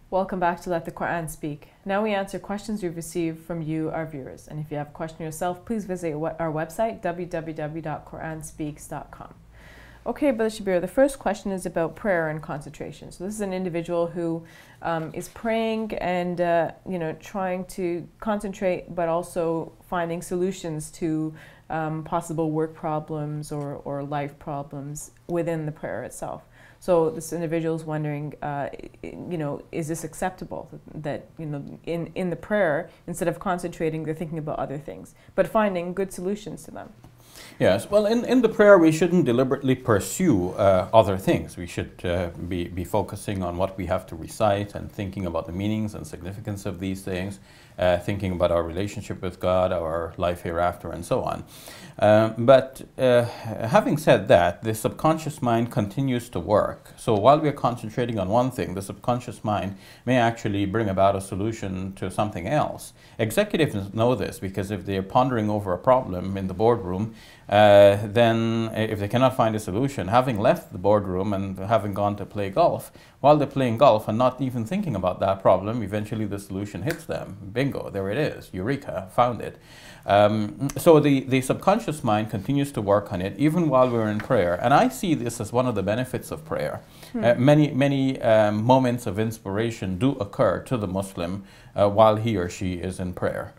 Welcome back to Let the Quran Speak. Now we answer questions we've received from you, our viewers. And if you have a question yourself, please visit our website, www.quranspeaks.com. Okay, Brother Shabir, the first question is about prayer and concentration. So this is an individual who is praying and trying to concentrate, but also finding solutions to possible work problems or life problems within the prayer itself. So this individual is wondering, is this acceptable? That in the prayer, instead of concentrating, they're thinking about other things, but finding good solutions to them. Yes, well, in the prayer, we shouldn't deliberately pursue other things. We should be focusing on what we have to recite and thinking about the meanings and significance of these things, thinking about our relationship with God, our life hereafter, and so on. But having said that, the subconscious mind continues to work. So while we're concentrating on one thing, the subconscious mind may actually bring about a solution to something else. Executives know this because if they're pondering over a problem in the boardroom, then if they cannot find a solution, having left the boardroom and having gone to play golf, while they're playing golf and not even thinking about that problem, eventually the solution hits them. Bingo, there it is. Eureka, found it. So the subconscious mind continues to work on it even while we're in prayer. And I see this as one of the benefits of prayer. Many moments of inspiration do occur to the Muslim while he or she is in prayer.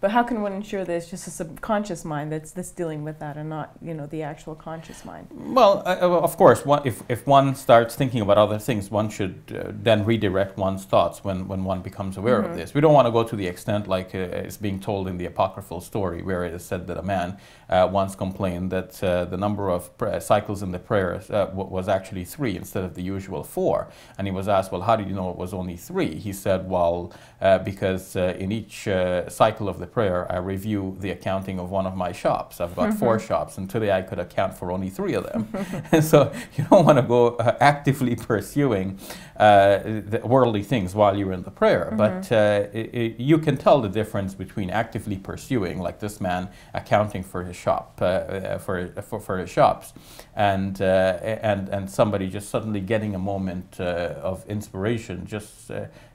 But how can one ensure that it's just a subconscious mind that's dealing with that and not, the actual conscious mind? Well, of course, if one starts thinking about other things, one should then redirect one's thoughts when one becomes aware of this. We don't want to go to the extent like it's being told in the apocryphal story where it is said that a man once complained that the number of cycles in the prayer was actually 3 instead of the usual 4. And he was asked, well, how did you know it was only 3? He said, well, because in each cycle of the prayer, I review the accounting of one of my shops. I've got 4 shops, and today I could account for only 3 of them. And so you don't want to go actively pursuing the worldly things while you're in the prayer. But you can tell the difference between actively pursuing, like this man accounting for his shop, for his shops, and somebody just suddenly getting a moment of inspiration, just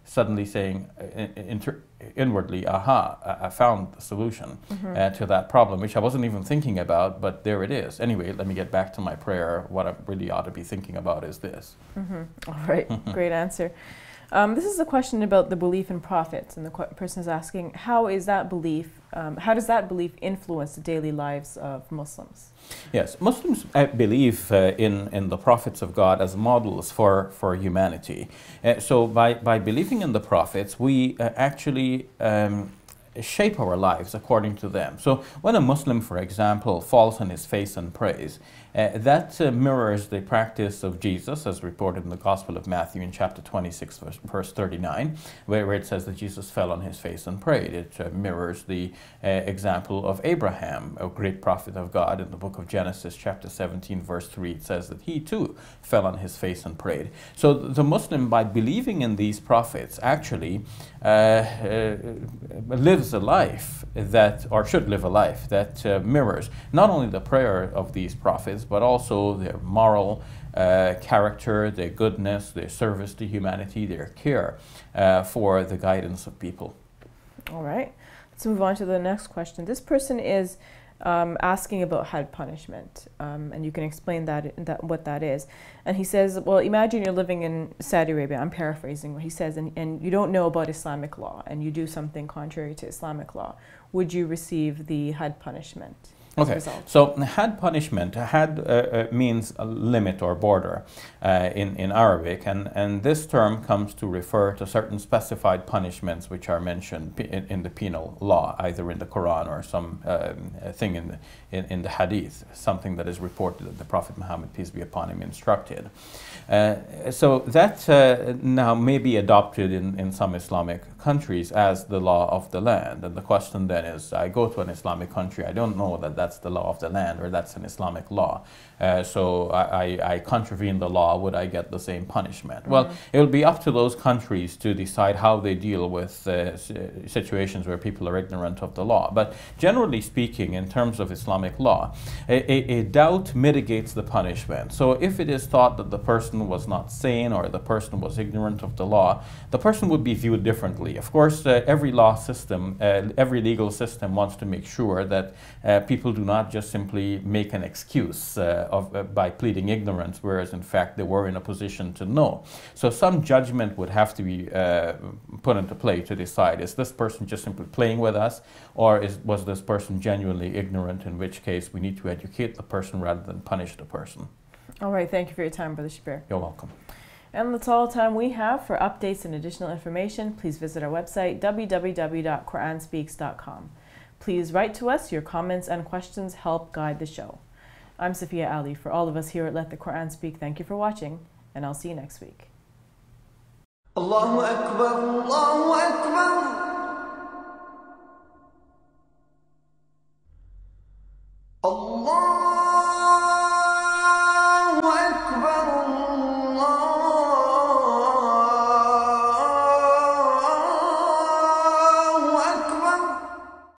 suddenly saying inwardly, aha, I found the solution to that problem, which I wasn't even thinking about, but there it is. Anyway, let me get back to my prayer. What I really ought to be thinking about is this. All right, great answer. This is a question about the belief in prophets, and the person is asking, how does that belief influence the daily lives of Muslims? Yes, Muslims believe in the prophets of God as models for humanity. So by believing in the prophets, we actually shape our lives according to them. So when a Muslim, for example, falls on his face and prays, that mirrors the practice of Jesus as reported in the Gospel of Matthew in chapter 26, verse 39, where it says that Jesus fell on his face and prayed. It mirrors the example of Abraham, a great prophet of God. In the book of Genesis, chapter 17, verse 3, it says that he too fell on his face and prayed. So the Muslim, by believing in these prophets, actually lives a life that, or should live a life that mirrors not only the prayer of these prophets, but also their moral character, their goodness, their service to humanity, their care for the guidance of people. All right, let's move on to the next question. This person is asking about had punishment, and you can explain what that is. And he says, well, imagine you're living in Saudi Arabia, I'm paraphrasing what he says, and you don't know about Islamic law, and you do something contrary to Islamic law. Would you receive the had punishment? Okay, so had punishment, had means a limit or border in Arabic, and this term comes to refer to certain specified punishments which are mentioned in the penal law, either in the Quran or some thing in the Hadith, something that is reported that the Prophet Muhammad, peace be upon him, instructed. So that now may be adopted in some Islamic countries as the law of the land, and the question then is, I go to an Islamic country, I don't know that that's the law of the land, or that's an Islamic law. So I contravene the law, would I get the same punishment? Well, it will be up to those countries to decide how they deal with situations where people are ignorant of the law. But generally speaking, in terms of Islamic law, a doubt mitigates the punishment. So if it is thought that the person was not sane or the person was ignorant of the law, the person would be viewed differently. Of course, every law system, every legal system wants to make sure that people do not just simply make an excuse by pleading ignorance, whereas in fact they were in a position to know. So some judgment would have to be put into play to decide, is this person just simply playing with us, or was this person genuinely ignorant, in which case we need to educate the person rather than punish the person. All right, thank you for your time, Brother Shabir. You're welcome. And that's all the time we have. For updates and additional information, please visit our website, www.quranspeaks.com. Please write to us. Your comments and questions help guide the show. I'm Safiya Ali. For all of us here at Let the Quran Speak, thank you for watching, and I'll see you next week. Allahu Akbar, Allahu Akbar.